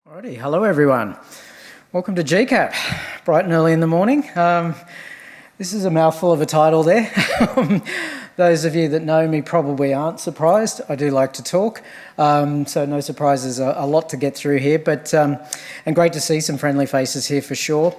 Alrighty, hello everyone. Welcome to GCAP, bright and early in the morning. This is a mouthful of a title there. Those of you that know me probably aren't surprised. I do like to talk, so no surprises, a lot to get through here, but and great to see some friendly faces here for sure.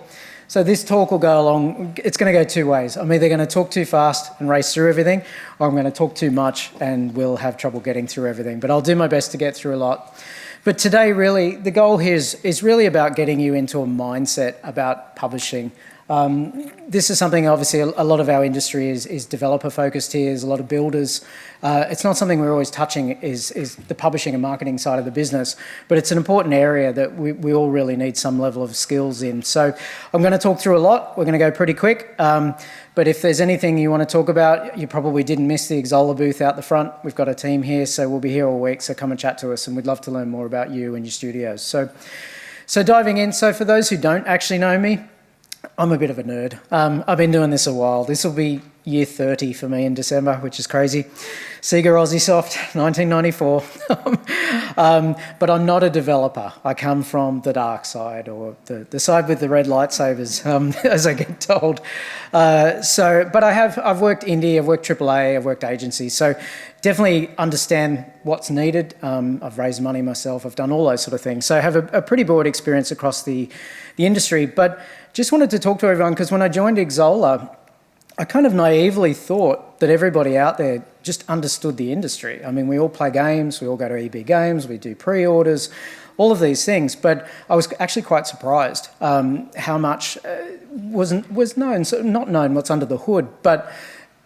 So this talk will go along, it's going to go two ways. I'm either going to talk too fast and race through everything, or I'm going to talk too much and we'll have trouble getting through everything, but I'll do my best to get through a lot. But today, really, the goal here is really about getting you into a mindset about publishing. This is something, obviously, a lot of our industry is developer-focused here. There's a lot of builders. It's not something we're always touching, is the publishing and marketing side of the business, but it's an important area that we all really need some level of skills in. So I'm going to talk through a lot. We're going to go pretty quick. But if there's anything you want to talk about, you probably didn't miss the GCAP booth out the front. We've got a team here, so we'll be here all week, so come and chat to us, and we'd love to learn more about you and your studios. So diving in, so for those who don't actually know me, I'm a bit of a nerd. I've been doing this a while. This will be year 30 for me in December, which is crazy. Sega Aussiesoft, 1994. But I'm not a developer. I come from the dark side, or the side with the red lightsabers, as I get told. But I've worked indie, I've worked AAA, I've worked agencies, so definitely understand what's needed. I've raised money myself, I've done all those sort of things. So I have a pretty broad experience across the industry, but just wanted to talk to everyone because when I joined GCAP, I kind of naively thought that everybody out there just understood the industry. I mean, we all play games, we all go to EB Games, we do pre-orders, all of these things, but I was actually quite surprised how much was known, so not known what's under the hood, but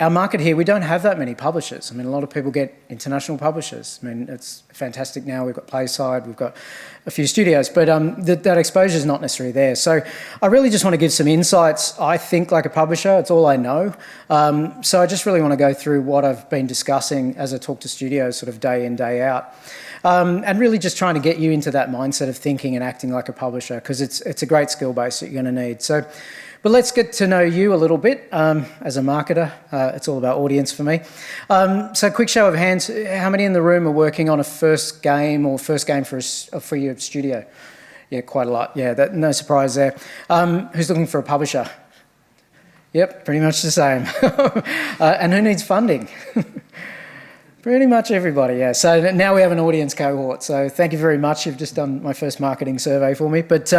our market here, we don't have that many publishers. I mean, a lot of people get international publishers. I mean, it's fantastic now. We've got Playside, we've got a few studios, but that exposure is not necessarily there. So I really just want to give some insights. I think like a publisher, it's all I know. So I just really want to go through what I've been discussing as I talk to studios sort of day in, day out. And really just trying to get you into that mindset of thinking and acting like a publisher, because it's a great skill base that you're going to need. But let's get to know you a little bit as a marketer. It's all about audience for me. So quick show of hands, how many in the room are working on a first game for your studio? Yeah, quite a lot. Yeah, no surprise there. Who's looking for a publisher? Yep, pretty much the same. And who needs funding? Pretty much everybody, yeah. So now we have an audience cohort. So thank you very much. You've just done my first marketing survey for me. But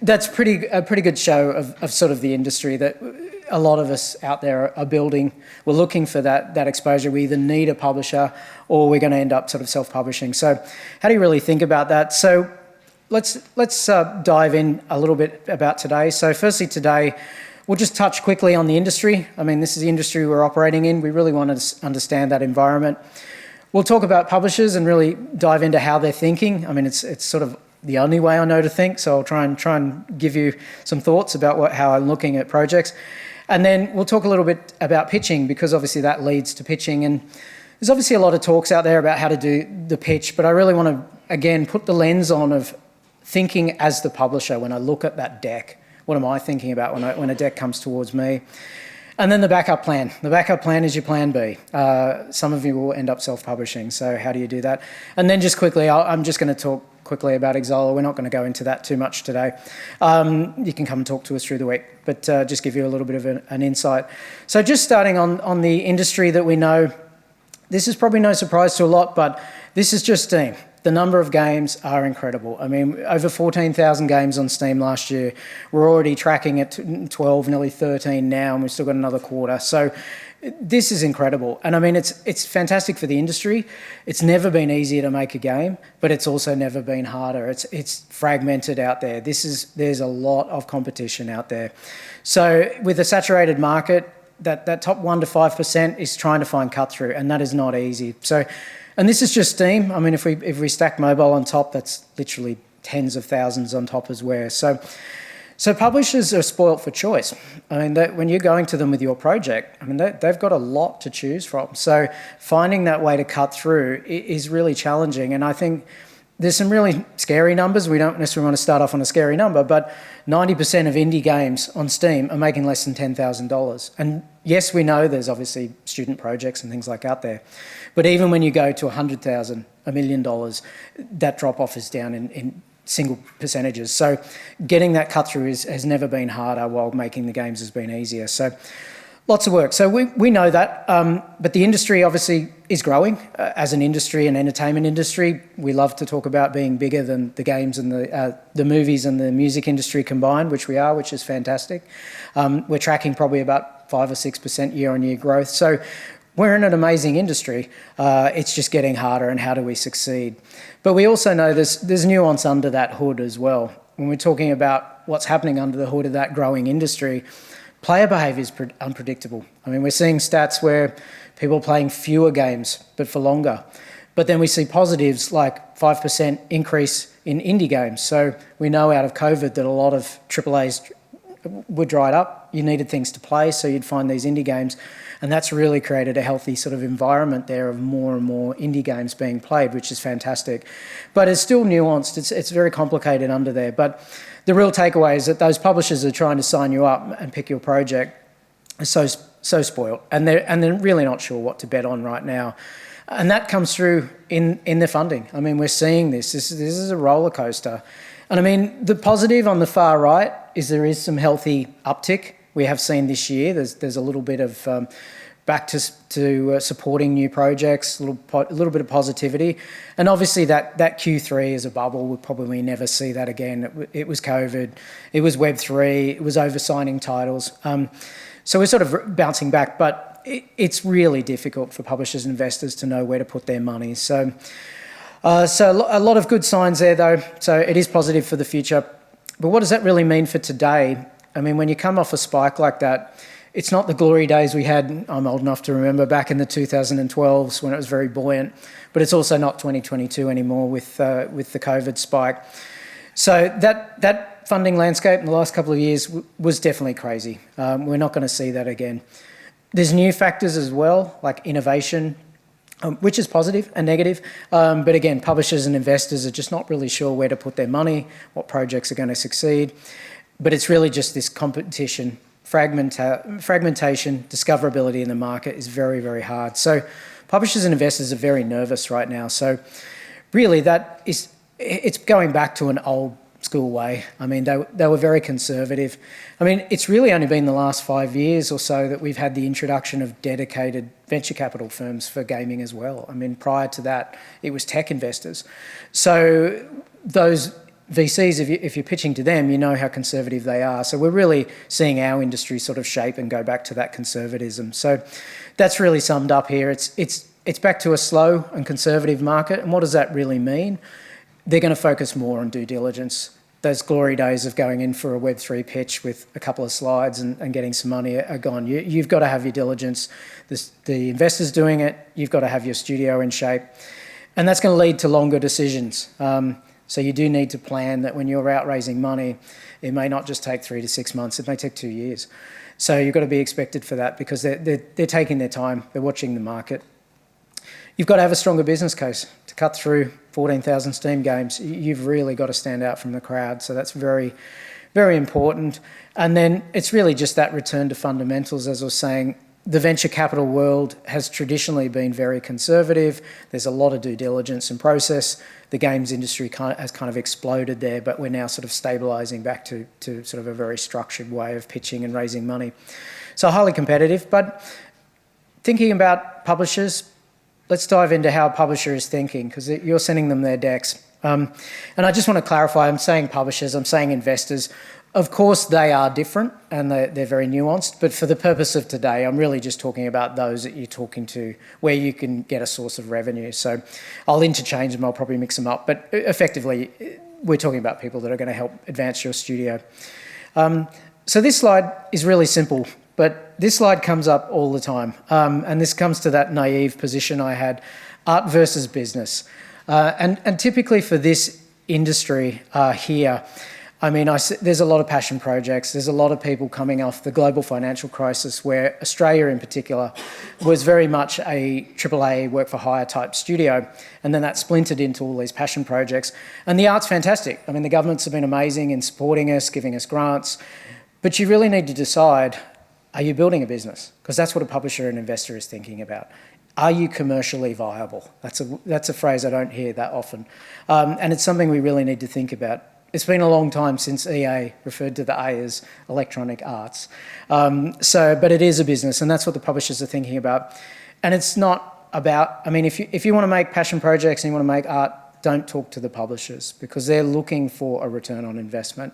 that's a pretty good show of sort of the industry that a lot of us out there are building. We're looking for that exposure. We either need a publisher or we're going to end up sort of self-publishing. So how do you really think about that? So let's dive in a little bit about today. So firstly today, we'll just touch quickly on the industry. I mean, this is the industry we're operating in. We really want to understand that environment. We'll talk about publishers and really dive into how they're thinking. I mean, it's sort of the only way I know to think, so I'll try and give you some thoughts about how I'm looking at projects. And then we'll talk a little bit about pitching, because obviously that leads to pitching. And there's obviously a lot of talks out there about how to do the pitch, but I really want to, again, put the lens on of thinking as the publisher when I look at that deck. What am I thinking about when a deck comes towards me? And then the backup plan. The backup plan is your plan B. Some of you will end up self-publishing, so how do you do that? And then just quickly, I'm just going to talk quickly about GCAP. We're not going to go into that too much today. You can come and talk to us through the week, but just give you a little bit of an insight. So just starting on the industry that we know, this is probably no surprise to a lot, but this is just Steam. The number of games are incredible. I mean, over 14,000 games on Steam last year. We're already tracking at 12, nearly 13 now, and we've still got another quarter. So this is incredible. And I mean, it's fantastic for the industry. It's never been easier to make a game, but it's also never been harder. It's fragmented out there. There's a lot of competition out there. So with a saturated market, that top 1% to 5% is trying to find cut through, and that is not easy. And this is just Steam. I mean, if we stack mobile on top, that's literally tens of thousands on top as well. So publishers are spoilt for choice. I mean, when you're going to them with your project, I mean, they've got a lot to choose from. So finding that way to cut through is really challenging. And I think there's some really scary numbers. We don't necessarily want to start off on a scary number, but 90% of indie games on Steam are making less than $10,000. And yes, we know there's obviously student projects and things like out there. But even when you go to $100,000, $1 million, that drop-off is down in single percentages. So getting that cut through has never been harder, while making the games has been easier. So lots of work. So we know that, but the industry obviously is growing as an industry, an entertainment industry. We love to talk about being bigger than the games and the movies and the music industry combined, which we are, which is fantastic. We're tracking probably about 5 or 6% year-on-year growth. So we're in an amazing industry. It's just getting harder, and how do we succeed? But we also know there's nuance under that hood as well. When we're talking about what's happening under the hood of that growing industry, player behaviour is unpredictable. I mean, we're seeing stats where people are playing fewer games, but for longer. But then we see positives like 5% increase in indie games. So we know out of COVID that a lot of AAAs were dried up. You needed things to play, so you'd find these indie games. And that's really created a healthy sort of environment there of more and more indie games being played, which is fantastic. But it's still nuanced. It's very complicated under there. But the real takeaway is that those publishers are trying to sign you up and pick your project are so spoiled, and they're really not sure what to bet on right now. And that comes through in their funding. I mean, we're seeing this. This is a roller coaster. And I mean, the positive on the far right is there is some healthy uptick we have seen this year. There's a little bit of back to supporting new projects, a little bit of positivity. And obviously that Q3 is a bubble. We'll probably never see that again. It was COVID, it was Web3, it was over-signing titles. So we're sort of bouncing back, but it's really difficult for publishers and investors to know where to put their money. So a lot of good signs there, though. So it is positive for the future. But what does that really mean for today? I mean, when you come off a spike like that, it's not the glory days we had, I'm old enough to remember, back in the 2012s when it was very buoyant, but it's also not 2022 anymore with the COVID spike. So that funding landscape in the last couple of years was definitely crazy. We're not going to see that again. There's new factors as well, like innovation, which is positive and negative. But again, publishers and investors are just not really sure where to put their money, what projects are going to succeed. But it's really just this competition, fragmentation, discoverability in the market is very, very hard. So publishers and investors are very nervous right now. So really it's going back to an old school way. I mean, they were very conservative. I mean, it's really only been the last 5 years or so that we've had the introduction of dedicated venture capital firms for gaming as well. I mean, prior to that, it was tech investors. So those VCs, if you're pitching to them, you know how conservative they are. So we're really seeing our industry sort of shape and go back to that conservatism. So that's really summed up here. It's back to a slow and conservative market. And what does that really mean? They're going to focus more on due diligence. Those glory days of going in for a Web3 pitch with a couple of slides and getting some money are gone. You've got to have your diligence. The investor's doing it. You've got to have your studio in shape. And that's going to lead to longer decisions. So you do need to plan that when you're out raising money, it may not just take 3 to 6 months, it may take 2 years. So you've got to be expected for that because they're taking their time, they're watching the market. You've got to have a stronger business case to cut through 14,000 Steam games. You've really got to stand out from the crowd. So that's very, very important. And then it's really just that return to fundamentals, as I was saying. The venture capital world has traditionally been very conservative. There's a lot of due diligence and process. The games industry has kind of exploded there, but we're now sort of stabilising back to sort of a very structured way of pitching and raising money. So highly competitive, but thinking about publishers, let's dive into how a publisher is thinking, because you're sending them their decks. And I just want to clarify, I'm saying publishers, I'm saying investors. Of course, they are different and they're very nuanced, but for the purpose of today, I'm really just talking about those that you're talking to where you can get a source of revenue. So I'll interchange them, I'll probably mix them up, but effectively, we're talking about people that are going to help advance your studio. So this slide is really simple, but this slide comes up all the time. And this comes to that naive position I had, art versus business. And typically for this industry here, I mean, there's a lot of passion projects. There's a lot of people coming off the global financial crisis where Australia in particular was very much a AAA work-for-hire type studio. And then that splintered into all these passion projects. And the art's fantastic. I mean, the governments have been amazing in supporting us, giving us grants. But you really need to decide, are you building a business? Because that's what a publisher and investor is thinking about. Are you commercially viable? That's a phrase I don't hear that often. And it's something we really need to think about. It's been a long time since EA referred to the A as electronic arts. But it is a business, and that's what the publishers are thinking about. And it's not about, I mean, if you want to make passion projects and you want to make art, don't talk to the publishers, because they're looking for a return on investment.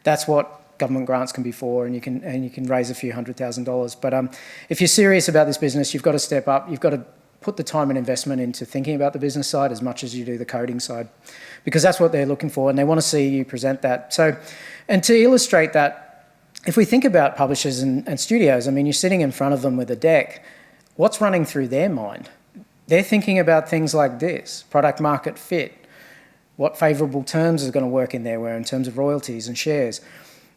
That's what government grants can be for, and you can raise a few $100,000. But if you're serious about this business, you've got to step up. You've got to put the time and investment into thinking about the business side as much as you do the coding side, because that's what they're looking for, and they want to see you present that. So, and to illustrate that, if we think about publishers and studios, I mean, you're sitting in front of them with a deck. What's running through their mind? They're thinking about things like this: product market fit, what favourable terms are going to work in there, where in terms of royalties and shares.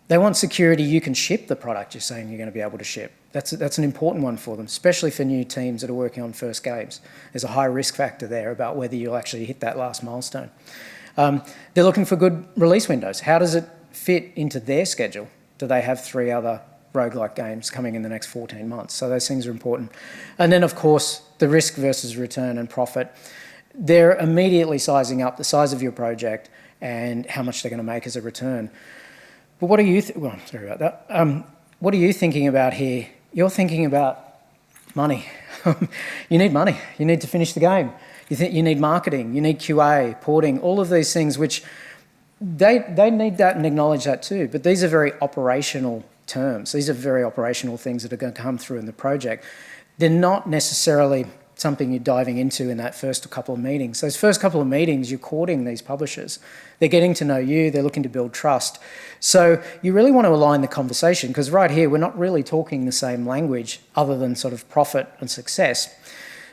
They want security you can ship the product you're saying you're going to be able to ship. That's an important one for them, especially for new teams that are working on first games. There's a high risk factor there about whether you'll actually hit that last milestone. They're looking for good release windows. How does it fit into their schedule? Do they have 3 other roguelike games coming in the next 14 months? So those things are important. And then, of course, the risk versus return and profit. They're immediately sizing up the size of your project and how much they're going to make as a return. But what are you, sorry about that. What are you thinking about here? You're thinking about money. You need money. You need to finish the game. You need marketing. You need QA, porting, all of these things, which they need that and acknowledge that too. But these are very operational terms. These are very operational things that are going to come through in the project. They're not necessarily something you're diving into in that first couple of meetings. Those first couple of meetings, you're courting these publishers. They're getting to know you. They're looking to build trust. So you really want to align the conversation, because right here, we're not really talking the same language other than sort of profit and success.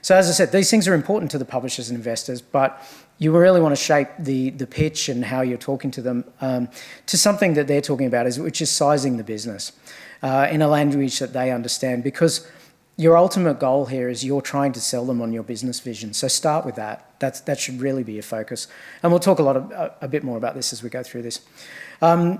So as I said, these things are important to the publishers and investors, but you really want to shape the pitch and how you're talking to them to something that they're talking about, which is sizing the business in a language that they understand, because your ultimate goal here is you're trying to sell them on your business vision. So start with that. That should really be your focus. And we'll talk a bit more about this as we go through this. To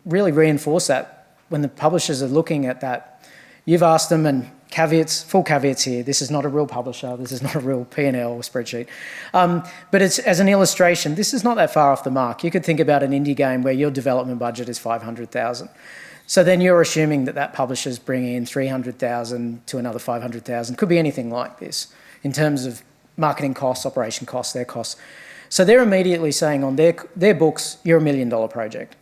really reinforce that, when the publishers are looking at that, you've asked them, and caveats, full caveats here, this is not a real publisher, this is not a real P&L spreadsheet. But it's, as an illustration, this is not that far off the mark. You could think about an indie game where your development budget is $500,000. So then you're assuming that publisher's bringing in $300,000 to another $500,000. Could be anything like this in terms of marketing costs, operation costs, their costs. So they're immediately saying on their books, you're $1 million project.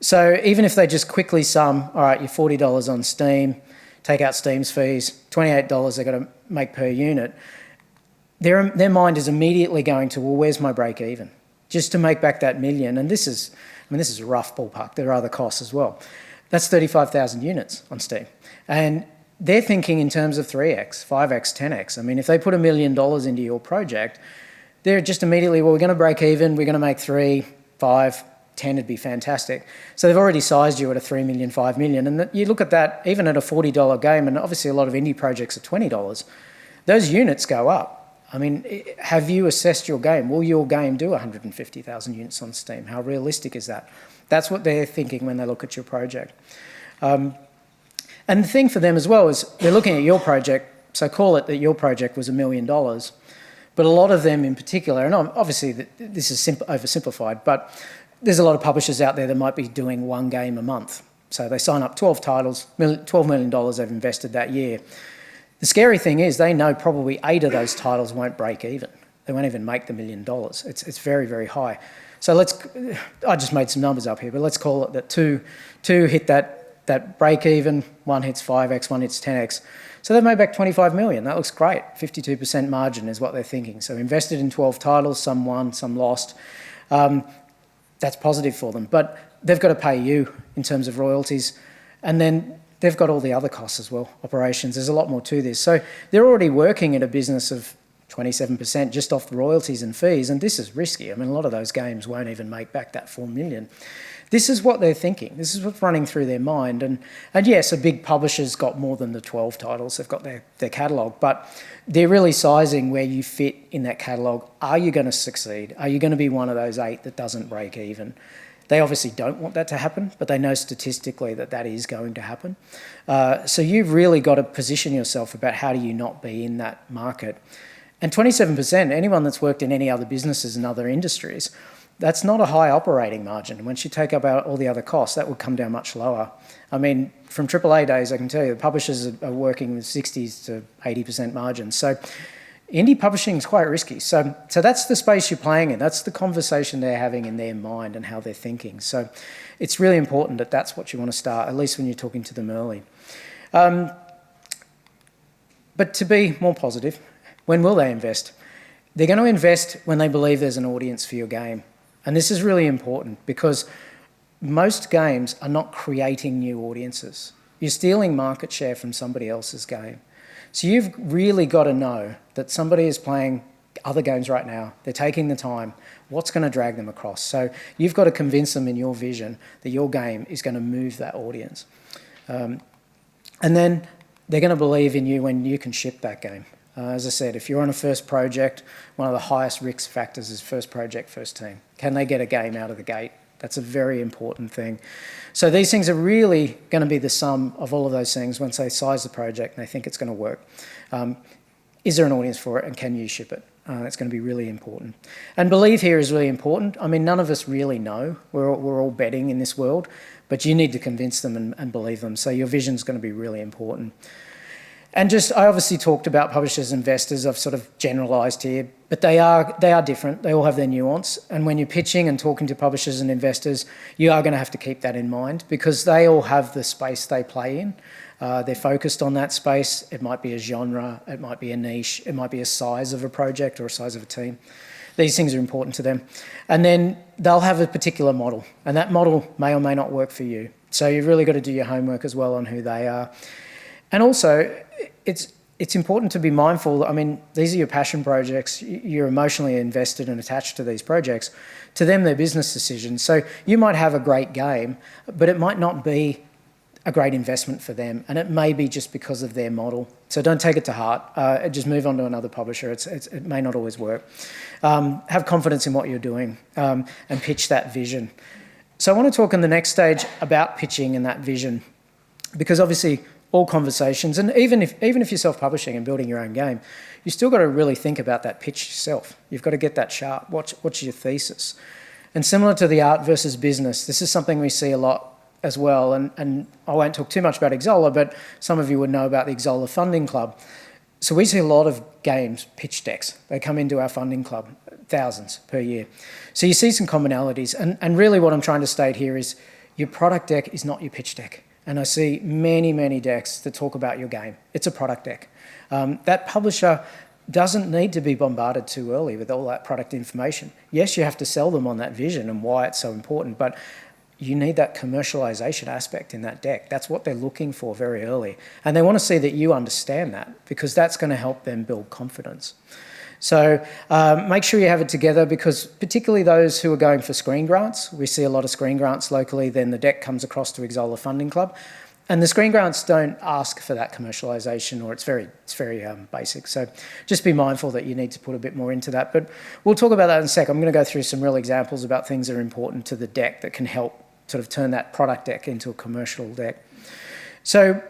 So even if they just quickly sum, all right, you're $40 on Steam, take out Steam's fees, $28 they've got to make per unit, their mind is immediately going to, well, where's my break even? Just to make back that million. And this is a rough ballpark. There are other costs as well. That's 35,000 units on Steam. And they're thinking in terms of 3x, 5x, 10x. I mean, if they put $1 million into your project, they're just immediately, well, we're going to break even, we're going to make 3, 5, 10 would be fantastic. So they've already sized you at a 3 million, 5 million. And you look at that, even at a $40 game, and obviously a lot of indie projects are $20, those units go up. I mean, have you assessed your game? Will your game do 150,000 units on Steam? How realistic is that? That's what they're thinking when they look at your project. And the thing for them as well is they're looking at your project, so call it that your project was $1 million, but a lot of them in particular, and obviously this is oversimplified, but there's a lot of publishers out there that might be doing 1 game a month. So they sign up 12 titles, $12 million they've invested that year. The scary thing is they know probably 8 of those titles won't break even. They won't even make the $1 million. It's very, very high. So I just made some numbers up here, but let's call it that two hit that break even, 1 hits 5x, 1 hits 10x. So they've made back 25 million. That looks great. 52% margin is what they're thinking. So invested in 12 titles, some won, some lost. That's positive for them. But they've got to pay you in terms of royalties. And then they've got all the other costs as well, operations. There's a lot more to this. So they're already working at a business of 27% just off the royalties and fees, and this is risky. I mean, a lot of those games won't even make back that 4 million. This is what they're thinking. This is what's running through their mind. And yes, a big publisher's got more than the 12 titles. They've got their catalogue, but they're really sizing where you fit in that catalogue. Are you going to succeed? Are you going to be one of those 8 that doesn't break even? They obviously don't want that to happen, but they know statistically that that is going to happen. So you've really got to position yourself about how do you not be in that market. And 27%, anyone that's worked in any other businesses and other industries, that's not a high operating margin. Once you take up all the other costs, that would come down much lower. I mean, from AAA days, I can tell you, the publishers are working with 60s to 80% margins. So indie publishing is quite risky. So that's the space you're playing in. That's the conversation they're having in their mind and how they're thinking. So it's really important that that's what you want to start, at least when you're talking to them early. But to be more positive, when will they invest? They're going to invest when they believe there's an audience for your game. And this is really important because most games are not creating new audiences. You're stealing market share from somebody else's game. So you've really got to know that somebody is playing other games right now. They're taking the time. What's going to drag them across? So you've got to convince them in your vision that your game is going to move that audience. And then they're going to believe in you when you can ship that game. As I said, if you're on a first project, one of the highest risk factors is first project, first team. Can they get a game out of the gate? That's a very important thing. So these things are really going to be the sum of all of those things once they size the project and they think it's going to work. Is there an audience for it and can you ship it? It's going to be really important. And believe here is really important. I mean, none of us really know. We're all betting in this world, but you need to convince them and believe them. So your vision is going to be really important. And I obviously talked about publishers and investors. I've sort of generalised here, but they are different. They all have their nuance. And when you're pitching and talking to publishers and investors, you are going to have to keep that in mind because they all have the space they play in. They're focused on that space. It might be a genre, it might be a niche, it might be a size of a project or a size of a team. These things are important to them. And then they'll have a particular model, and that model may or may not work for you. So you've really got to do your homework as well on who they are. And also, it's important to be mindful. I mean, these are your passion projects. You're emotionally invested and attached to these projects. To them, they're business decisions. So you might have a great game, but it might not be a great investment for them, and it may be just because of their model. So don't take it to heart. Just move on to another publisher. It may not always work. Have confidence in what you're doing and pitch that vision. So I want to talk in the next stage about pitching and that vision, because obviously all conversations, and even if you're self-publishing and building your own game, you still got to really think about that pitch yourself. You've got to get that sharp. What's your thesis? And similar to the art versus business, this is something we see a lot as well. And I won't talk too much about IGEA, but some of you would know about the IGEA Funding Club. So we see a lot of games pitch decks. They come into our funding club, thousands per year. So you see some commonalities. And really what I'm trying to state here is your product deck is not your pitch deck. And I see many, many decks that talk about your game. It's a product deck. That publisher doesn't need to be bombarded too early with all that product information. Yes, you have to sell them on that vision and why it's so important, but you need that commercialization aspect in that deck. That's what they're looking for very early. And they want to see that you understand that because that's going to help them build confidence. So make sure you have it together because particularly those who are going for screen grants, we see a lot of screen grants locally, then the deck comes across to IGEA Funding Club. And the screen grants don't ask for that commercialisation or it's very basic. So just be mindful that you need to put a bit more into that. But we'll talk about that in a sec. I'm going to go through some real examples about things that are important to the deck that can help sort of turn that product deck into a commercial deck. So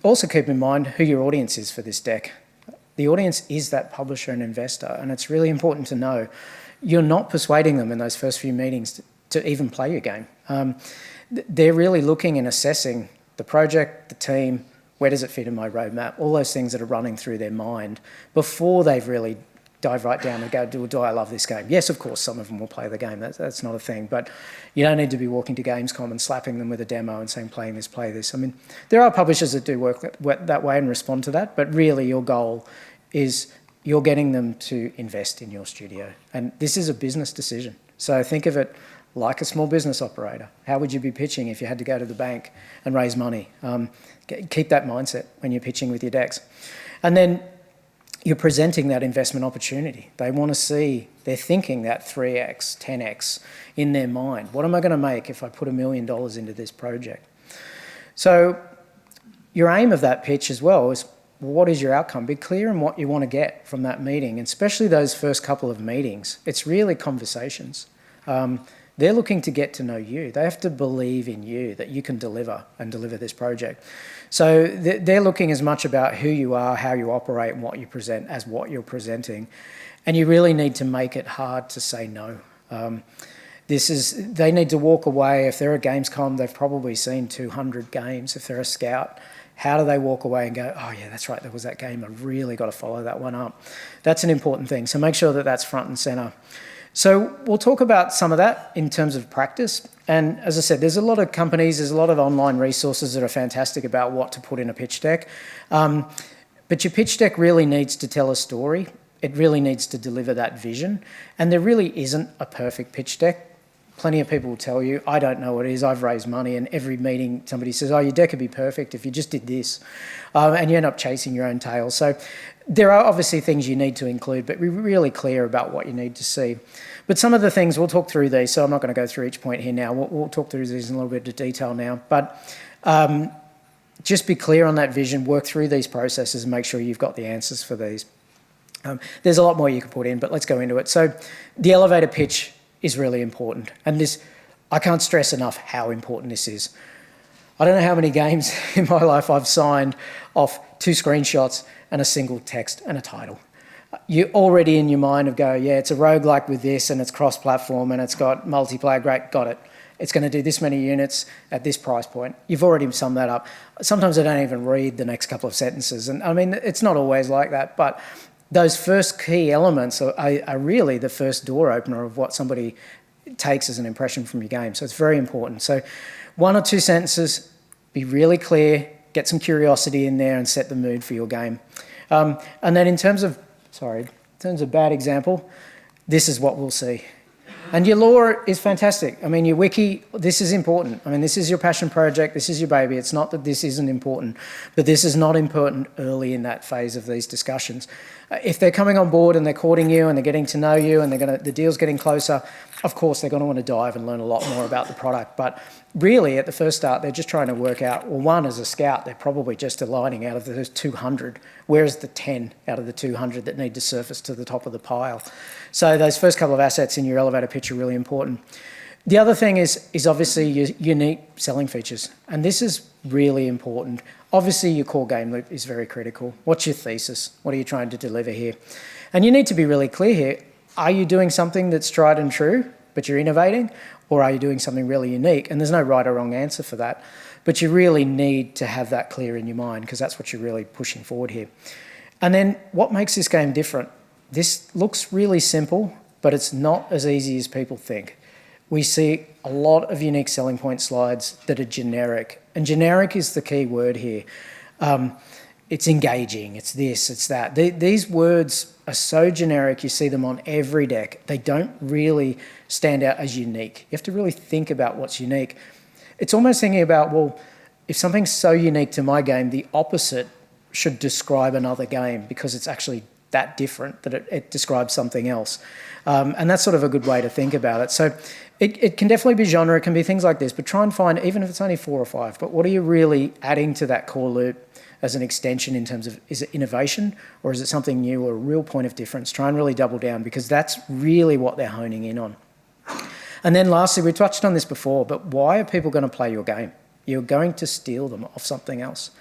also keep in mind who your audience is for this deck. The audience is that publisher and investor, and it's really important to know you're not persuading them in those first few meetings to even play your game. They're really looking and assessing the project, the team, where does it fit in my roadmap, all those things that are running through their mind before they've really dive right down and go, do I love this game? Yes, of course, some of them will play the game. That's not a thing. But you don't need to be walking to Gamescom and slapping them with a demo and saying, play this, play this. I mean, there are publishers that do work that way and respond to that, but really your goal is you're getting them to invest in your studio. And this is a business decision. So think of it like a small business operator. How would you be pitching if you had to go to the bank and raise money? Keep that mindset when you're pitching with your decks. And then you're presenting that investment opportunity. They want to see, they're thinking that 3x, 10x in their mind. What am I going to make if I put $1 million into this project? So your aim of that pitch as well is, what is your outcome? Be clear on what you want to get from that meeting, and especially those first couple of meetings. It's really conversations. They're looking to get to know you. They have to believe in you, that you can deliver and deliver this project. So they're looking as much about who you are, how you operate, and what you present as what you're presenting. And you really need to make it hard to say no. They need to walk away. If they're a Gamescom, they've probably seen 200 games. If they're a scout, how do they walk away and go, oh yeah, that's right, there was that game, I've really got to follow that one up. That's an important thing, so make sure that that's front and centre. So we'll talk about some of that in terms of practice. And as I said, there's a lot of companies, there's a lot of online resources that are fantastic about what to put in a pitch deck. But your pitch deck really needs to tell a story. It really needs to deliver that vision. And there really isn't a perfect pitch deck. Plenty of people will tell you, I don't know what it is, I've raised money, and every meeting somebody says, oh, your deck would be perfect if you just did this. And you end up chasing your own tail. So there are obviously things you need to include, but be really clear about what you need to see. But some of the things, we'll talk through these, so I'm not going to go through each point here now. We'll talk through these in a little bit of detail now. But just be clear on that vision, work through these processes and make sure you've got the answers for these. There's a lot more you could put in, but let's go into it. So the elevator pitch is really important. And this, I can't stress enough how important this is. I don't know how many games in my life I've signed off 2 screenshots and a single text and a title. You already in your mind of go, yeah, it's a roguelike with this and it's cross-platform and it's got multiplayer, great, got it. It's going to do this many units at this price point. You've already summed that up. Sometimes I don't even read the next couple of sentences. And I mean, it's not always like that, but those first key elements are really the first door opener of what somebody takes as an impression from your game. So it's very important. So 1 or 2 sentences, be really clear, get some curiosity in there and set the mood for your game. And then in terms of bad example, this is what we'll see. And your lore is fantastic. I mean, your wiki, this is important. I mean, this is your passion project. This is your baby. It's not that this isn't important, but this is not important early in that phase of these discussions. If they're coming on board and they're courting you and they're getting to know you and the deal's getting closer, of course, they're going to want to dive and learn a lot more about the product. But really, at the first start, they're just trying to work out, well, one, as a scout, they're probably just aligning out of those 200. Where's the 10 out of the 200 that need to surface to the top of the pile? So those first couple of assets in your elevator pitch are really important. The other thing is obviously your unique selling features. And this is really important. Obviously, your core game loop is very critical. What's your thesis? What are you trying to deliver here? And you need to be really clear here. Are you doing something that's tried and true, but you're innovating? Or are you doing something really unique? And there's no right or wrong answer for that. But you really need to have that clear in your mind because that's what you're really pushing forward here. And then what makes this game different? This looks really simple, but it's not as easy as people think. We see a lot of unique selling point slides that are generic. And generic is the key word here. It's engaging, it's this, it's that. These words are so generic, you see them on every deck. They don't really stand out as unique. You have to really think about what's unique. It's almost thinking about, well, if something's so unique to my game, the opposite should describe another game because it's actually that different that it describes something else. And that's sort of a good way to think about it. So it can definitely be genre, it can be things like this, but try and find, even if it's only 4 or 5, but what are you really adding to that core loop as an extension in terms of, is it innovation or is it something new or a real point of difference? Try and really double down because that's really what they're honing in on. And then lastly, we touched on this before, but why are people going to play your game? You're going to steal them off something else.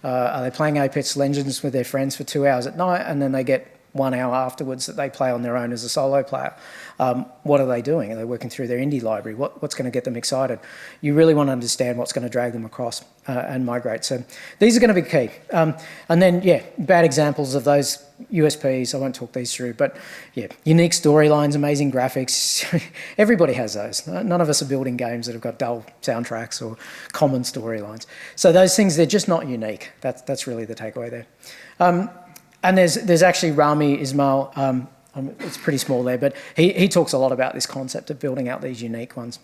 Are they playing Apex Legends with their friends for 2 hours at night and then they get 1 hour afterwards that they play on their own as a solo player? What are they doing? Are they working through their indie library? What's going to get them excited? You really want to understand what's going to drag them across and migrate. So these are going to be key. And then, yeah, bad examples of those USPs. I won't talk these through, but yeah, unique storylines, amazing graphics. Everybody has those. None of us are building games that have got dull soundtracks or common storylines. So those things, they're just not unique. That's really the takeaway there. And there's actually Rami Ismail, it's pretty small there, but he talks a lot about this concept of building out these unique ones.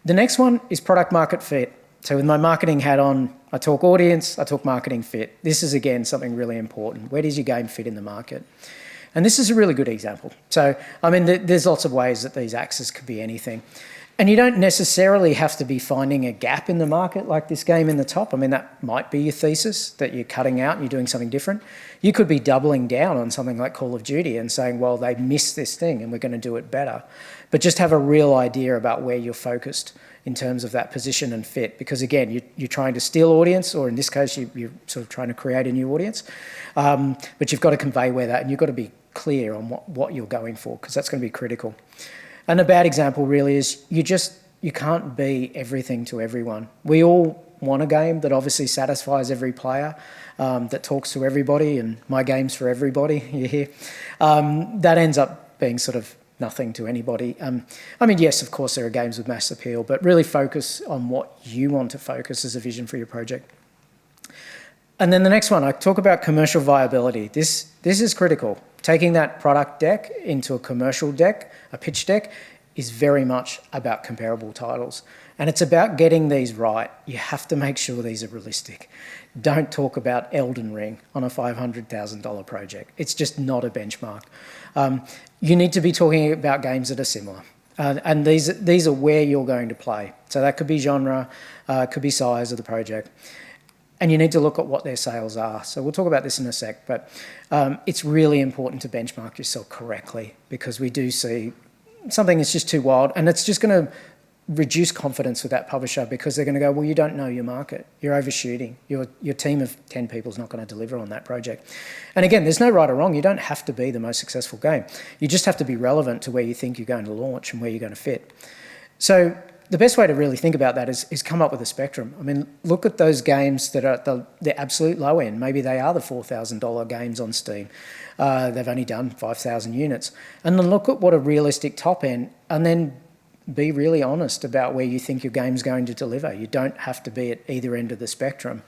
The next one is product market fit. So with my marketing hat on, I talk audience, I talk marketing fit. This is, again, something really important. Where does your game fit in the market? And this is a really good example. So, I mean, there's lots of ways that these axes could be anything. And you don't necessarily have to be finding a gap in the market like this game in the top. I mean, that might be your thesis, that you're cutting out and you're doing something different. You could be doubling down on something like Call of Duty and saying, well, they missed this thing and we're going to do it better. But just have a real idea about where you're focused in terms of that position and fit. Because again, you're trying to steal audience, or in this case, you're sort of trying to create a new audience. But you've got to convey where that, and you've got to be clear on what you're going for, because that's going to be critical. And a bad example really is you can't be everything to everyone. We all want a game that obviously satisfies every player, that talks to everybody, and my game's for everybody, you hear. That ends up being sort of nothing to anybody. I mean, yes, of course there are games with mass appeal, but really focus on what you want to focus as a vision for your project. And then the next one, I talk about commercial viability. This is critical. Taking that product deck into a commercial deck, a pitch deck, is very much about comparable titles. And it's about getting these right. You have to make sure these are realistic. Don't talk about Elden Ring on a $500,000 project. It's just not a benchmark. You need to be talking about games that are similar. And these are where you're going to play. So that could be genre, could be size of the project. And you need to look at what their sales are. So we'll talk about this in a sec, but it's really important to benchmark yourself correctly, because we do see something that's just too wild, and it's just going to reduce confidence with that publisher, because they're going to go, well, you don't know your market. You're overshooting. Your team of 10 people is not going to deliver on that project. And again, there's no right or wrong. You don't have to be the most successful game. You just have to be relevant to where you think you're going to launch and where you're going to fit. So the best way to really think about that is come up with a spectrum. I mean, look at those games that are at the absolute low end. Maybe they are the $4,000 games on Steam. They've only done 5,000 units. And then look at what a realistic top end, and then be really honest about where you think your game's going to deliver. You don't have to be at either end of the spectrum.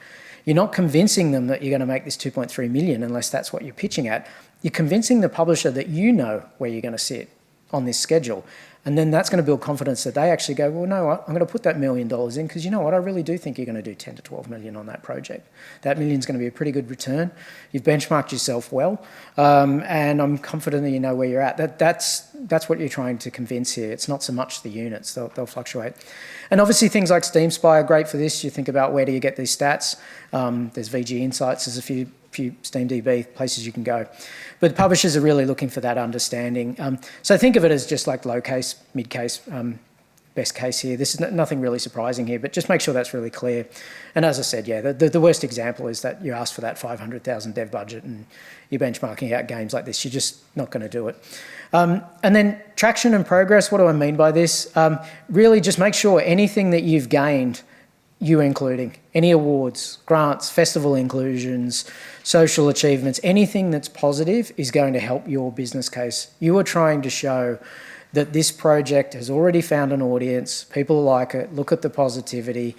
You're not convincing them that you're going to make this 2.3 million unless that's what you're pitching at. You're convincing the publisher that you know where you're going to sit on this schedule. And then that's going to build confidence that they actually go, well, no, I'm going to put that $1 million in, because you know what, I really do think you're going to do 10 to 12 million on that project. That million's going to be a pretty good return. You've benchmarked yourself well, and I'm confident that you know where you're at. That's what you're trying to convince here. It's not so much the units, they'll fluctuate. And obviously things like Steam Spy are great for this. You think about, where do you get these stats? There's VG Insights, there's a few SteamDB places you can go. But publishers are really looking for that understanding. So think of it as just like low case, mid case, best case here. This is nothing really surprising here, but just make sure that's really clear. And as I said, yeah, the worst example is that you ask for that 500,000 dev budget and you're benchmarking out games like this. You're just not going to do it. And then traction and progress, what do I mean by this? Really just make sure anything that you've gained, you including any awards, grants, festival inclusions, social achievements, anything that's positive is going to help your business case. You are trying to show that this project has already found an audience, people like it, look at the positivity.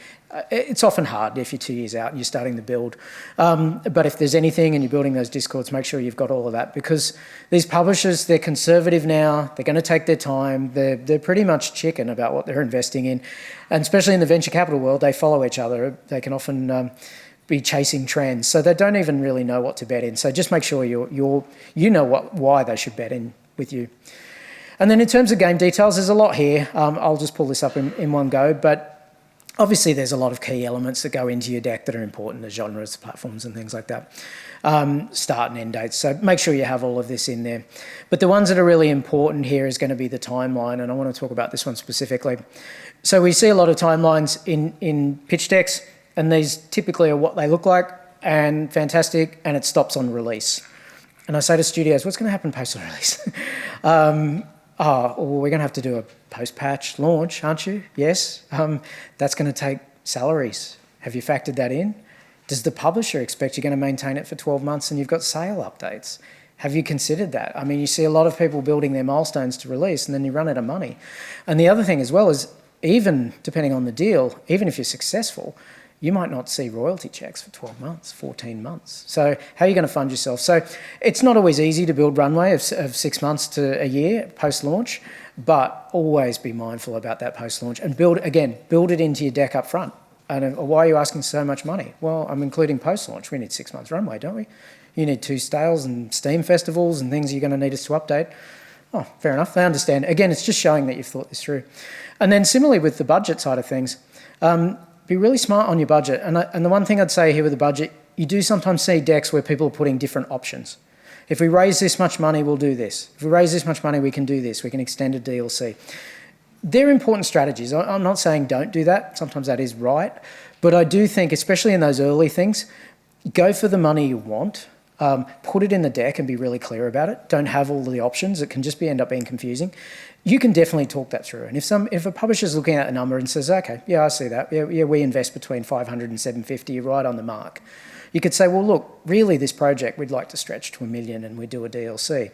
It's often hard if you're 2 years out and you're starting to build. But if there's anything and you're building those Discords, make sure you've got all of that, because these publishers, they're conservative now, they're going to take their time, they're pretty much chicken about what they're investing in. And especially in the venture capital world, they follow each other. They can often be chasing trends, so they don't even really know what to bet in. So just make sure you know why they should bet in with you. And then in terms of game details, there's a lot here. I'll just pull this up in one go, but obviously there's a lot of key elements that go into your deck that are important, the genres, platforms and things like that. Start and end dates, so make sure you have all of this in there. But the ones that are really important here is going to be the timeline, and I want to talk about this one specifically. So we see a lot of timelines in pitch decks, and these typically are what they look like, and fantastic, and it stops on release. And I say to studios, what's going to happen post-release? Well, we're going to have to do a post-patch launch, aren't you? Yes. That's going to take salaries. Have you factored that in? Does the publisher expect you're going to maintain it for 12 months and you've got sale updates? Have you considered that? I mean, you see a lot of people building their milestones to release, and then you run out of money. And the other thing as well is, even depending on the deal, even if you're successful, you might not see royalty checks for 12 months, 14 months. So how are you going to fund yourself? So it's not always easy to build runway of 6 months to a year post-launch, but always be mindful about that post-launch and build it into your deck up front. And why are you asking so much money? Well, I'm including post-launch. We need 6 months runway, don't we? You need 2 sales and Steam festivals and things you're going to need us to update. oh, fair enough, they understand. Again, it's just showing that you've thought this through. And then similarly with the budget side of things, be really smart on your budget. And the one thing I'd say here with the budget, you do sometimes see decks where people are putting different options. If we raise this much money, we'll do this. If we raise this much money, we can do this. We can extend a DLC. They're important strategies. I'm not saying don't do that. Sometimes that is right. But I do think, especially in those early things, go for the money you want. Put it in the deck and be really clear about it. Don't have all the options. It can just end up being confusing. You can definitely talk that through. And if a publisher's looking at a number and says, okay, yeah, I see that. Yeah, we invest between 500 and 750, you're right on the mark. You could say, well, look, really this project, we'd like to stretch to $1 million and we do a DLC.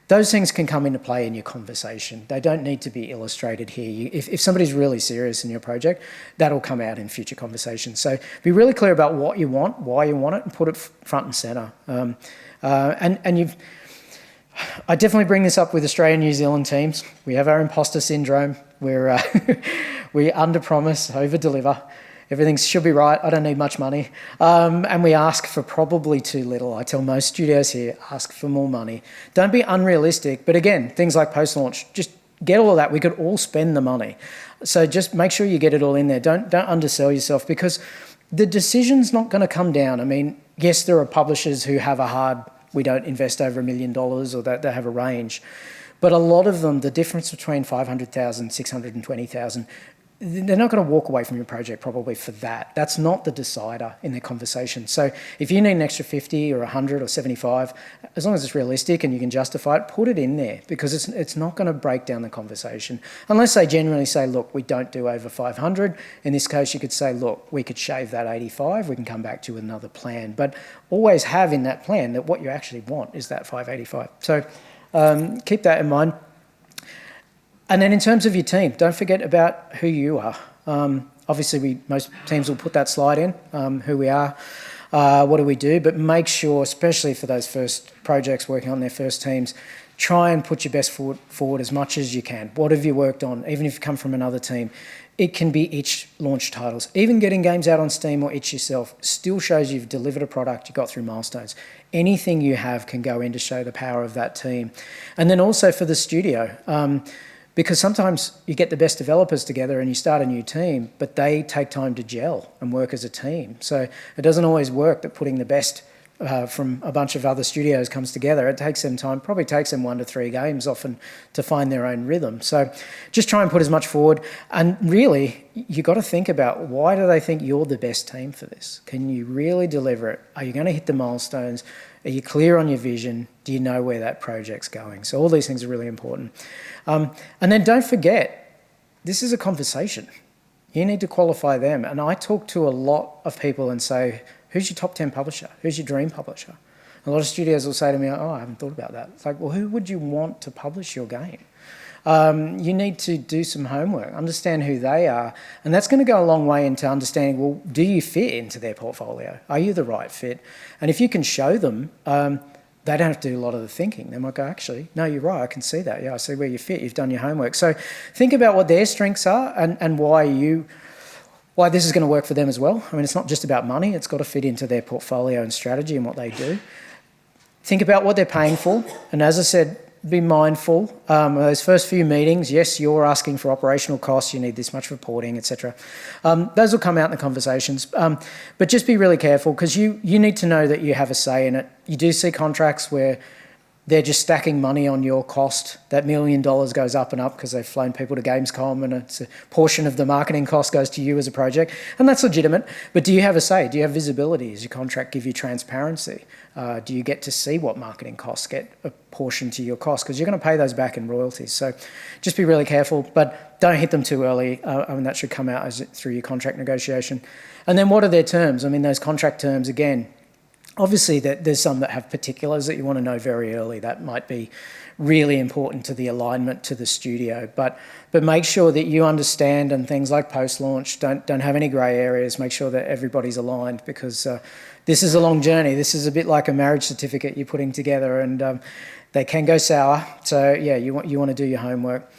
Those things can come into play in your conversation. They don't need to be illustrated here. If somebody's really serious in your project, that'll come out in future conversations. So be really clear about what you want, why you want it, and put it front and centre. I definitely bring this up with Australia and New Zealand teams. We have our imposter syndrome where we under-promise, over-deliver. Everything should be right. I don't need much money. And we ask for probably too little. I tell most studios here, ask for more money. Don't be unrealistic. But again, things like post-launch, just get all of that. We could all spend the money. So just make sure you get it all in there. Don't undersell yourself, because the decision's not going to come down. I mean, yes, there are publishers who have a hard, we don't invest over $1 million, or that they have a range. But a lot of them, the difference between 500,000, 620,000, they're not going to walk away from your project probably for that. That's not the decider in their conversation. So if you need an extra 50 or 100 or 75, as long as it's realistic and you can justify it, put it in there, because it's not going to break down the conversation. Unless they genuinely say, look, we don't do over 500. In this case, you could say, look, we could shave that 85. We can come back to another plan. But always have in that plan that what you actually want is that 585. So keep that in mind. And then in terms of your team, don't forget about who you are. Obviously, most teams will put that slide in, who we are, what do we do, but make sure, especially for those first projects working on their first teams, try and put your best foot forward as much as you can. What have you worked on? Even if you come from another team, it can be itch launch titles. Even getting games out on Steam or itch yourself still shows you've delivered a product, you got through milestones. Anything you have can go in to show the power of that team. And then also for the studio, because sometimes you get the best developers together and you start a new team, but they take time to gel and work as a team. So it doesn't always work that putting the best from a bunch of other studios comes together. It takes them time, probably takes them 1 to 3 games often to find their own rhythm. So just try and put as much forward. And really, you got to think about, why do they think you're the best team for this? Can you really deliver it? Are you going to hit the milestones? Are you clear on your vision? Do you know where that project's going? So all these things are really important. And then don't forget, this is a conversation. You need to qualify them. And I talk to a lot of people and say, who's your top 10 publisher? Who's your dream publisher? A lot of studios will say to me, oh, I haven't thought about that. It's like, well, who would you want to publish your game? You need to do some homework, understand who they are, and that's going to go a long way into understanding, well, do you fit into their portfolio? Are you the right fit? And if you can show them, they don't have to do a lot of the thinking. They might go, actually, no, you're right, I can see that. Yeah, I see where you fit, you've done your homework. So think about what their strengths are and why this is going to work for them as well. I mean, it's not just about money, it's got to fit into their portfolio and strategy and what they do. Think about what they're paying for, and as I said, be mindful. Those first few meetings, yes, you're asking for operational costs, you need this much reporting, etc. Those will come out in the conversations. But just be really careful, because you need to know that you have a say in it. You do see contracts where they're just stacking money on your cost. That $1 million goes up and up because they've flown people to Gamescom, and it's a portion of the marketing cost goes to you as a project. And that's legitimate. But do you have a say? Do you have visibility? Does your contract give you transparency? Do you get to see what marketing costs get a portion to your cost? Because you're going to pay those back in royalties. So just be really careful, but don't hit them too early. I mean, that should come out through your contract negotiation. And then what are their terms? I mean, those contract terms, again, obviously, there's some that have particulars that you want to know very early. That might be really important to the alignment to the studio. But make sure that you understand, and things like post-launch, don't have any grey areas. Make sure that everybody's aligned, because this is a long journey. This is a bit like a marriage certificate you're putting together, and they can go sour. So, yeah, you want to do your homework.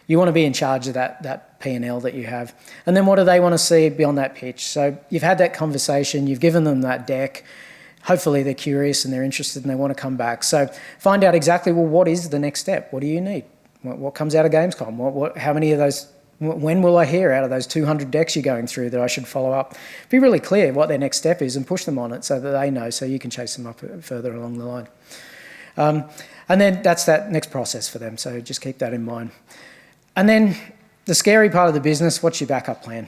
You want to be in charge of that P&L that you have. And then what do they want to see beyond that pitch? So you've had that conversation. You've given them that deck. hopefully they're curious and they're interested and they want to come back. So find out exactly, well, what is the next step? What do you need? What comes out of Gamescom? How many of those, when will I hear out of those 200 decks you're going through that I should follow up? Be really clear what their next step is and push them on it so that they know, so you can chase them up further along the line. And then that's that next process for them, so just keep that in mind. And then the scary part of the business, what's your backup plan?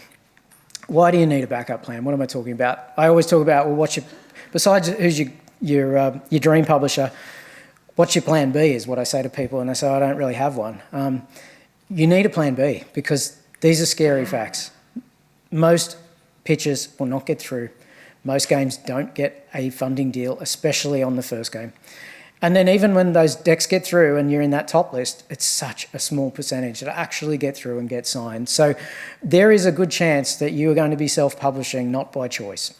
Why do you need a backup plan? What am I talking about? I always talk about, well, besides who's your dream publisher, what's your plan B is what I say to people, and I say I don't really have one. You need a plan B because these are scary facts. Most pitches will not get through. Most games don't get a funding deal, especially on the first game. And then even when those decks get through and you're in that top list, it's such a small percentage that actually get through and get signed. So there is a good chance that you are going to be self-publishing, not by choice.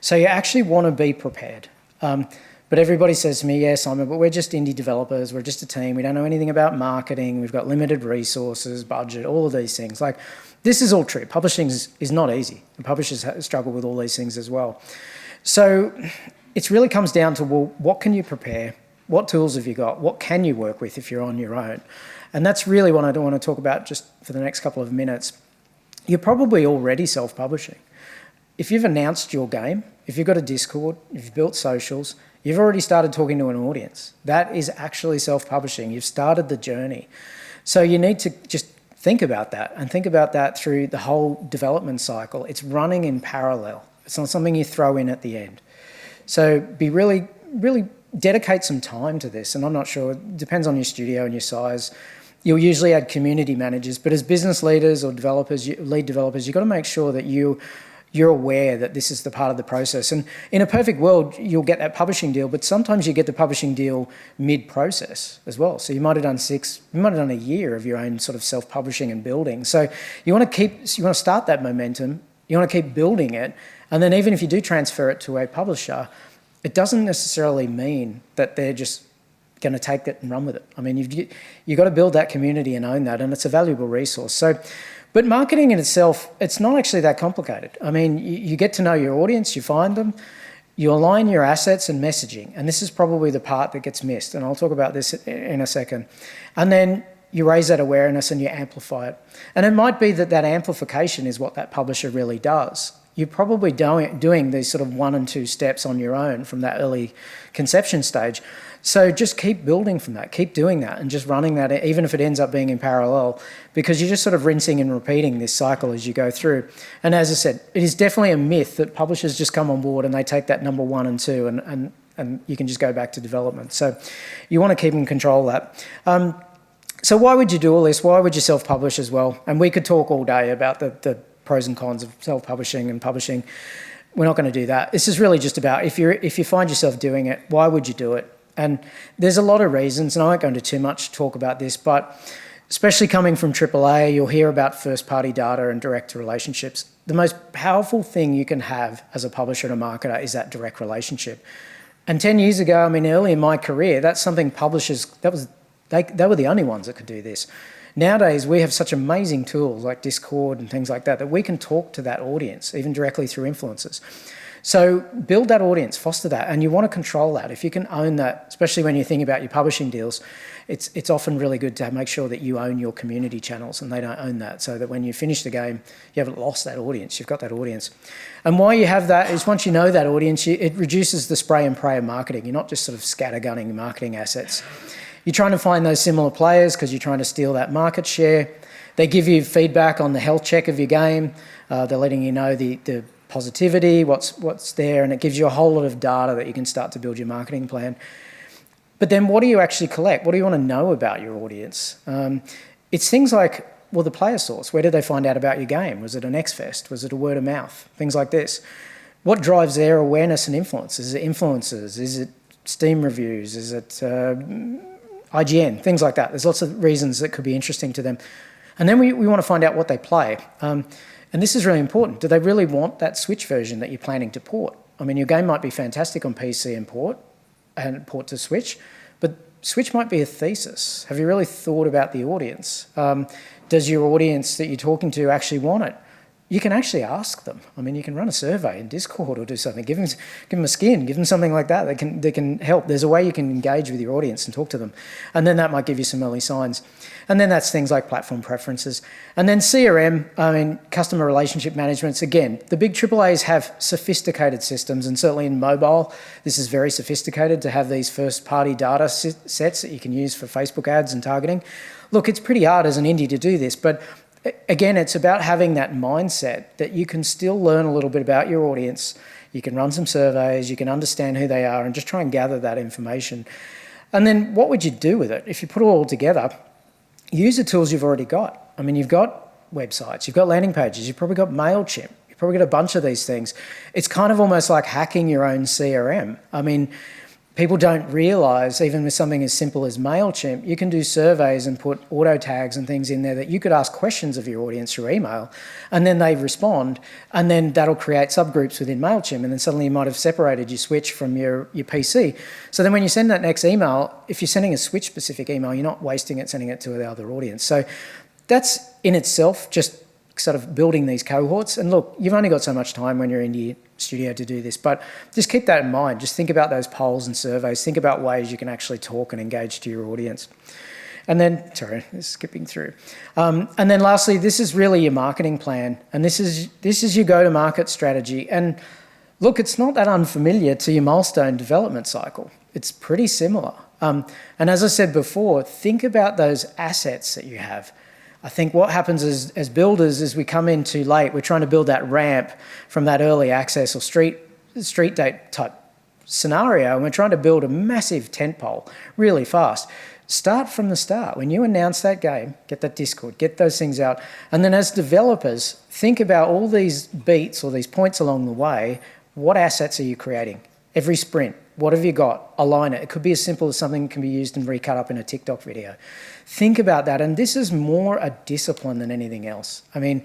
So you actually want to be prepared. But everybody says to me, yeah, Simon, but we're just indie developers. We're just a team. We don't know anything about marketing. We've got limited resources, budget, all of these things. Like, this is all true. Publishing is not easy. And publishers struggle with all these things as well. So it really comes down to, well, what can you prepare? What tools have you got? What can you work with if you're on your own? And that's really what I want to talk about just for the next couple of minutes. You're probably already self-publishing. If you've announced your game, if you've got a Discord, if you've built socials, you've already started talking to an audience. That is actually self-publishing. You've started the journey. So you need to just think about that and think about that through the whole development cycle. It's running in parallel. It's not something you throw in at the end. So be really, really dedicate some time to this. And I'm not sure, it depends on your studio and your size. You'll usually add community managers, but as business leaders or developers, lead developers, you've got to make sure that you're aware that this is the part of the process. And in a perfect world, you'll get that publishing deal, but sometimes you get the publishing deal mid-process as well. So you might have done a year of your own sort of self-publishing and building. So you want to start that momentum, you want to keep building it, and then even if you do transfer it to a publisher, it doesn't necessarily mean that they're just going to take it and run with it. I mean, you've got to build that community and own that, and it's a valuable resource. So, but marketing in itself, it's not actually that complicated. I mean, you get to know your audience, you find them, you align your assets and messaging, and this is probably the part that gets missed, and I'll talk about this in a second. And then you raise that awareness and you amplify it. And it might be that amplification is what that publisher really does. You're probably doing these sort of 1 and 2 steps on your own from that early conception stage. So just keep building from that, keep doing that and just running that, even if it ends up being in parallel, because you're just sort of rinsing and repeating this cycle as you go through. And as I said, it is definitely a myth that publishers just come on board and they take that number 1 and 2 and you can just go back to development. So you want to keep in control of that. So why would you do all this? Why would you self-publish as well? And we could talk all day about the pros and cons of self-publishing and publishing. We're not going to do that. This is really just about if you find yourself doing it, why would you do it? And there's a lot of reasons, and I won't go into too much talk about this, but especially coming from AAA, you'll hear about first-party data and direct relationships. The most powerful thing you can have as a publisher and a marketer is that direct relationship. And 10 years ago, I mean, early in my career, that's something publishers, they were the only ones that could do this. Nowadays, we have such amazing tools like Discord and things like that we can talk to that audience, even directly through influencers. So build that audience, foster that, and you want to control that. If you can own that, especially when you think about your publishing deals, it's often really good to make sure that you own your community channels and they don't own that, so that when you finish the game, you haven't lost that audience, you've got that audience. And why you have that is once you know that audience, it reduces the spray and pray of marketing. You're not just sort of scattergunning marketing assets. You're trying to find those similar players because you're trying to steal that market share. They give you feedback on the health check of your game. They're letting you know the positivity, what's there, and it gives you a whole lot of data that you can start to build your marketing plan. But then what do you actually collect? What do you want to know about your audience? It's things like, well, the player source. Where did they find out about your game? Was it an X-Fest? Was it a word of mouth? Things like this. What drives their awareness and influence? Is it influencers? Is it Steam reviews? Is it IGN? Things like that. There's lots of reasons that could be interesting to them. And then we want to find out what they play. And this is really important. Do they really want that Switch version that you're planning to port? I mean, your game might be fantastic on PC and port to Switch, but Switch might be a thesis. Have you really thought about the audience? Does your audience that you're talking to actually want it? you can actually ask them. I mean, you can run a survey in Discord or do something. Give them a skin, give them something like that. They can help. There's a way you can engage with your audience and talk to them. And then that might give you some early signs. And then that's things like platform preferences. And then CRM, I mean, customer relationship management. Again, the big AAAs have sophisticated systems, and certainly in mobile, this is very sophisticated to have these first-party data sets that you can use for Facebook ads and targeting. Look, it's pretty hard as an indie to do this, but again, it's about having that mindset that you can still learn a little bit about your audience. You can run some surveys, you can understand who they are, and just try and gather that information. And then what would you do with it? If you put it all together, use the tools you've already got. I mean, you've got websites, you've got landing pages, you've probably got MailChimp, you've probably got a bunch of these things. It's kind of almost like hacking your own CRM. I mean, people don't realise, even with something as simple as MailChimp, you can do surveys and put auto tags and things in there that you could ask questions of your audience through email, and then they respond, and then that'll create subgroups within MailChimp, and then suddenly you might have separated your switch from your PC. So then when you send that next email, if you're sending a switch-specific email, you're not wasting it sending it to the other audience. So that's in itself just sort of building these cohorts. And look, you've only got so much time when you're in your studio to do this, but just keep that in mind. Just think about those polls and surveys. Think about ways you can actually talk and engage to your audience. And then, sorry, skipping through. And then lastly, this is really your marketing plan. And this is your go-to-market strategy. And look, it's not that unfamiliar to your milestone development cycle. It's pretty similar. And as I said before, think about those assets that you have. I think what happens as builders is we come in too late. We're trying to build that ramp from that early access or street date type scenario, and we're trying to build a massive tentpole really fast. Start from the start. When you announce that game, get that Discord, get those things out, and then as developers, think about all these beats or these points along the way. What assets are you creating? Every sprint, what have you got? Align it. It could be as simple as something that can be used and recut up in a TikTok video. Think about that, and this is more a discipline than anything else. I mean,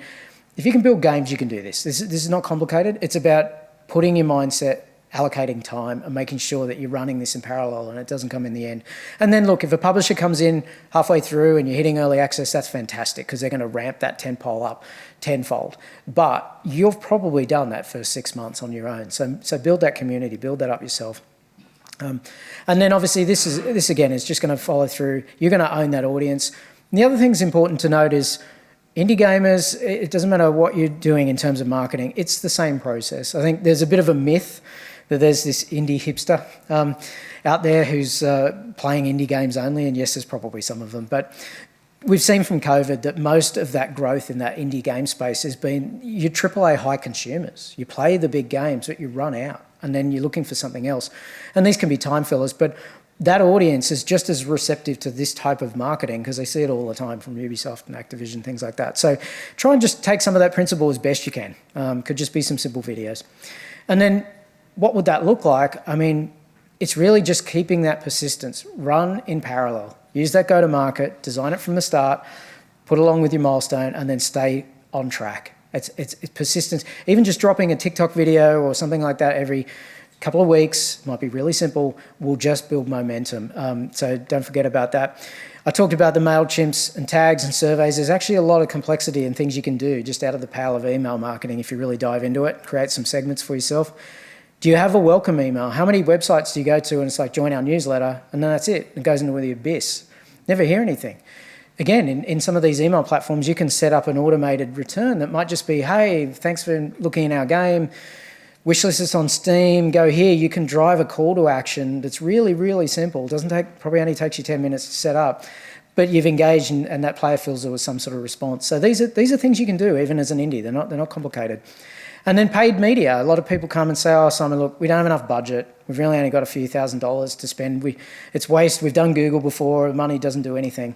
if you can build games, you can do this. This is not complicated. It's about putting your mindset, allocating time, and making sure that you're running this in parallel and it doesn't come in the end. And then look, if a publisher comes in halfway through and you're hitting early access, that's fantastic because they're going to ramp that tentpole up tenfold. But you've probably done that first 6 months on your own. So build that community, build that up yourself. And then obviously this again is just going to follow through. You're going to own that audience. And the other thing that's important to note is indie gamers, it doesn't matter what you're doing in terms of marketing, it's the same process. I think there's a bit of a myth that there's this indie hipster out there who's playing indie games only, and yes, there's probably some of them, but we've seen from COVID that most of that growth in that indie game space has been your AAA high consumers. You play the big games, but you run out, and then you're looking for something else. And these can be time fillers, but that audience is just as receptive to this type of marketing because they see it all the time from Ubisoft and Activision, things like that. So try and just take some of that principle as best you can. Could just be some simple videos. And then what would that look like? I mean, it's really just keeping that persistence. Run in parallel. Use that go-to-market, design it from the start, put it along with your milestone, and then stay on track. It's persistence. Even just dropping a TikTok video or something like that every couple of weeks, might be really simple, will just build momentum. So don't forget about that. I talked about the MailChimps and tags and surveys. There's actually a lot of complexity and things you can do just out of the power of email marketing if you really dive into it, create some segments for yourself. Do you have a welcome email? How many websites do you go to and it's like join our newsletter and then that's it? It goes into the abyss. Never hear anything. Again, in some of these email platforms, you can set up an automated return that might just be, hey, thanks for looking in our game. Wishlist us on Steam. Go here. You can drive a call to action that's really, really simple. Doesn't take, probably only takes you 10 minutes to set up, but you've engaged and that player feels there was some sort of response. So these are things you can do even as an indie. They're not complicated. And then paid media. A lot of people come and say, oh, Simon, look, we don't have enough budget. We've really only got a few $1,000s to spend. It's waste. We've done Google before. Money doesn't do anything.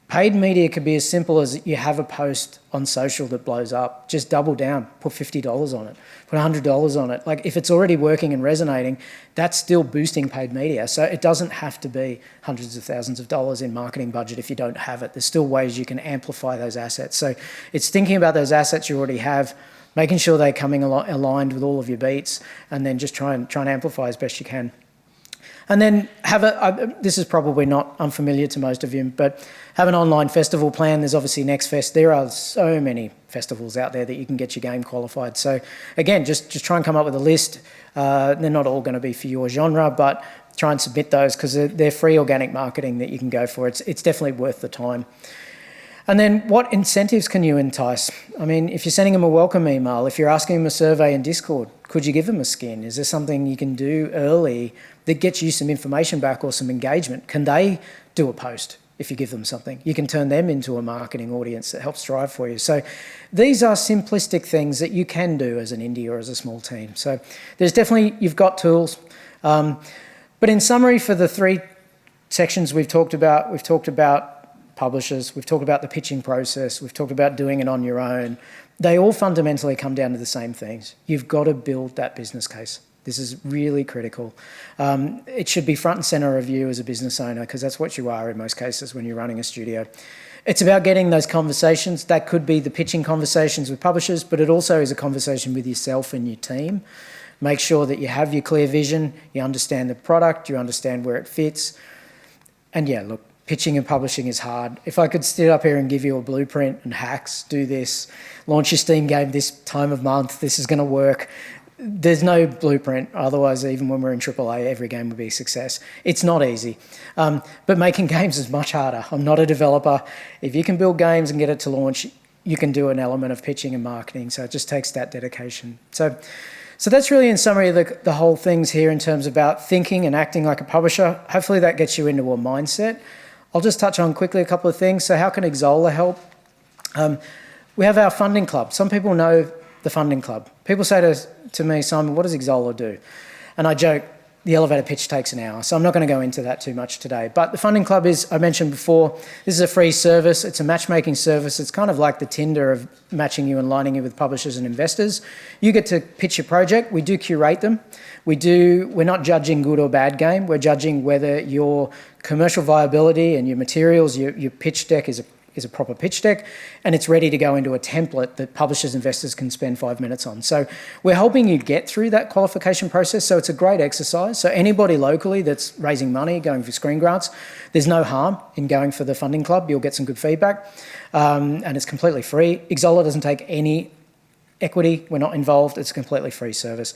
Paid media could be as simple as you have a post on social that blows up. Just double down. Put $50 on it. Put $100 on it. Like if it's already working and resonating, that's still boosting paid media. So it doesn't have to be hundreds of thousands of dollars in marketing budget if you don't have it. There's still ways you can amplify those assets. So it's thinking about those assets you already have, making sure they're coming aligned with all of your beats, and then just try and amplify as best you can. And then this is probably not unfamiliar to most of you, but have an online festival plan. There's obviously Next Fest. There are so many festivals out there that you can get your game qualified. So again, just try and come up with a list. They're not all going to be for your genre, but try and submit those because they're free organic marketing that you can go for. It's definitely worth the time. And then what incentives can you entice? I mean, if you're sending them a welcome email, if you're asking them a survey in Discord, could you give them a skin? Is there something you can do early that gets you some information back or some engagement? Can they do a post if you give them something? You can turn them into a marketing audience that helps drive for you. So these are simplistic things that you can do as an indie or as a small team. So there's definitely, you've got tools. But in summary, for the 3 sections we've talked about publishers, we've talked about the pitching process, we've talked about doing it on your own. They all fundamentally come down to the same things. You've got to build that business case. This is really critical. It should be front and center of you as a business owner, because that's what you are in most cases when you're running a studio. It's about getting those conversations. That could be the pitching conversations with publishers, but it also is a conversation with yourself and your team. Make sure that you have your clear vision, you understand the product, you understand where it fits. And yeah, look, pitching and publishing is hard. If I could sit up here and give you a blueprint and hacks, do this, launch your Steam game this time of month, this is going to work. There's no blueprint. Otherwise, even when we're in AAA, every game would be a success. It's not easy. But making games is much harder. I'm not a developer. If you can build games and get it to launch, you can do an element of pitching and marketing. So it just takes that dedication. So that's really in summary the whole things here in terms about thinking and acting like a publisher. Hopefully that gets you into a mindset. I'll just touch on quickly a couple of things. So how can Xsolla help? We have our funding club. Some people know the funding club. People say to me, Simon, what does Xsolla do? And I joke, the elevator pitch takes an hour. So I'm not going to go into that too much today. But the funding club is, I mentioned before, this is a free service. It's a matchmaking service. It's kind of like the Tinder of matching you and lining you with publishers and investors. You get to pitch your project. We do curate them. We're not judging good or bad game. We're judging whether your commercial viability and your materials, your pitch deck is a proper pitch deck, and it's ready to go into a template that publishers, investors can spend 5 minutes on. So we're helping you get through that qualification process. So it's a great exercise. So anybody locally that's raising money, going for screen grants, there's no harm in going for the funding club. You'll get some good feedback, and it's completely free. Xsolla doesn't take any equity. We're not involved. It's a completely free service.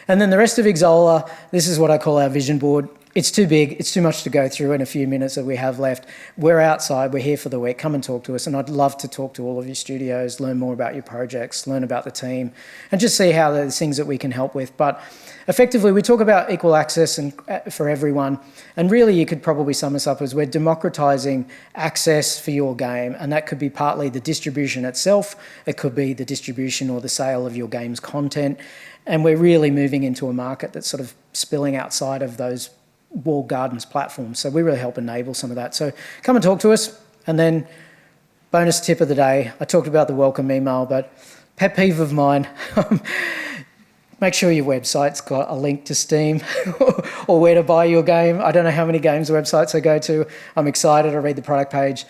And then the rest of Xsolla, this is what I call our vision board. It's too big, it's too much to go through in a few minutes that we have left. We're outside, we're here for the week, come and talk to us, and I'd love to talk to all of your studios, learn more about your projects, learn about the team, and just see how there's things that we can help with. But effectively, we talk about equal access and for everyone, and really you could probably sum us up as we're democratising access for your game, and that could be partly the distribution itself, it could be the distribution or the sale of your game's content, and we're really moving into a market that's sort of spilling outside of those walled gardens platforms. So we really help enable some of that. So come and talk to us. And then bonus tip of the day, I talked about the welcome email, but pet peeve of mine, make sure your website's got a link to Steam or where to buy your game. I don't know how many games websites I go to. I'm excited, I read the product page,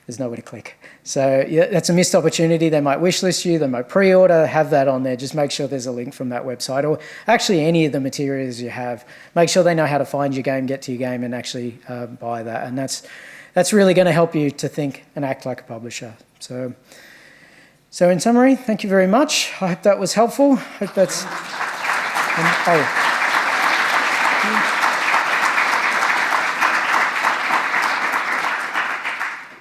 there's nowhere to click. So yeah, that's a missed opportunity. They might wishlist you, they might pre-order, have that on there. Just make sure there's a link from that website, or actually any of the materials you have. Make sure they know how to find your game, get to your game, and actually buy that. And that's really going to help you to think and act like a publisher. So in summary, thank you very much. I hope that was helpful. I hope that's...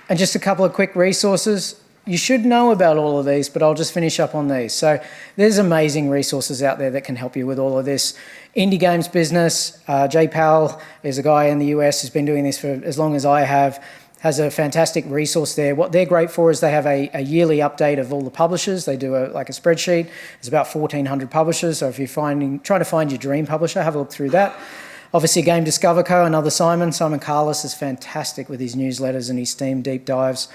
And just a couple of quick resources. You should know about all of these, but I'll just finish up on these. So there's amazing resources out there that can help you with all of this. Indie games business, Jay Powell is a guy in the US who's been doing this for as long as I have, has a fantastic resource there. What they're great for is they have a yearly update of all the publishers. They do a spreadsheet. There's about 1,400 publishers. So if you're trying to find your dream publisher, have a look through that. Obviously, Game Discover Co, another Simon Carlos is fantastic with his newsletters and his Steam deep dives.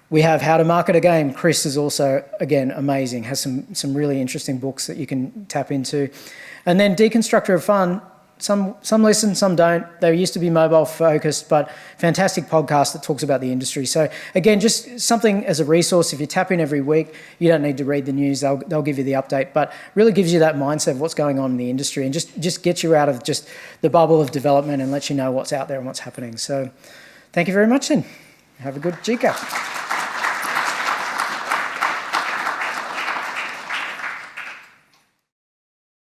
We have How to Market a Game. Chris is also, again, amazing, has some really interesting books that you can tap into. And then Deconstructor of Fun, some listen, some don't. They used to be mobile focused, but fantastic podcast that talks about the industry. So again, just something as a resource. If you tap in every week, you don't need to read the news. They'll give you the update, but really gives you that mindset of what's going on in the industry and just gets you out of just the bubble of development and lets you know what's out there and what's happening. So thank you very much then. Have a good GCAP.